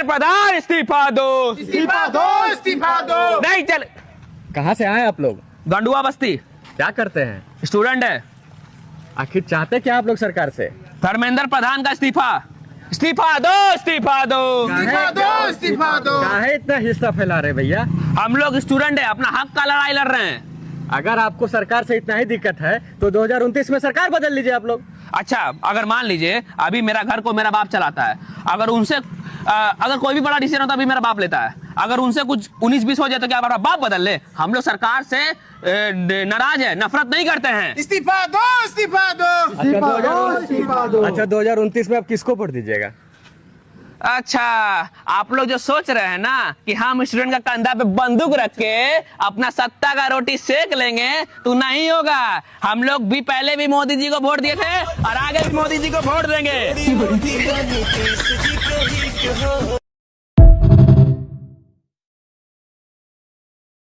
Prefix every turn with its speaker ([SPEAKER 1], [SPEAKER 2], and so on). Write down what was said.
[SPEAKER 1] धर्मेंद्र प्रधान इस्तीफा दो,
[SPEAKER 2] इस्तीफा दो, इस्तीफा दो।
[SPEAKER 1] नहीं चल।
[SPEAKER 3] कहाँ से आए आप लोग?
[SPEAKER 1] गंडुआ बस्ती।
[SPEAKER 3] क्या करते हैं?
[SPEAKER 1] स्टूडेंट है।
[SPEAKER 3] आखिर चाहते क्या आप लोग सरकार से?
[SPEAKER 1] धर्मेंद्र प्रधान का इस्तीफा। इस्तीफा दो, इस्तीफा दो,
[SPEAKER 2] इस्तीफा दो, इस्तीफा दो।
[SPEAKER 3] काहे इतना हिस्सा फैला रहे भैया?
[SPEAKER 1] हम लोग स्टूडेंट है, अपना हक का लड़ाई लड़ रहे हैं।
[SPEAKER 3] अगर आपको सरकार से इतना ही दिक्कत है तो 2029 में सरकार बदल लीजिए आप लोग।
[SPEAKER 1] अच्छा, अगर मान लीजिए अभी मेरा घर को मेरा बाप चलाता है, अगर उनसे अगर कोई भी बड़ा डिसीजन होता है अभी मेरा बाप लेता है, अगर उनसे कुछ 19-20 हो जाए तो क्या हमारा बाप बदल ले? हम लोग सरकार से नाराज है, नफरत नहीं करते हैं।
[SPEAKER 2] इस्तीफा दो, इस्तीफा दो।
[SPEAKER 3] अच्छा 2029 में आप किसको वोट दीजिएगा?
[SPEAKER 1] अच्छा, आप लोग जो सोच रहे हैं ना कि हम स्टूडेंट का कंधा पे बंदूक रख के अपना सत्ता का रोटी सेक लेंगे, तो नहीं होगा। हम लोग भी पहले भी मोदी जी को वोट दिए थे और आगे भी मोदी जी को वोट देंगे।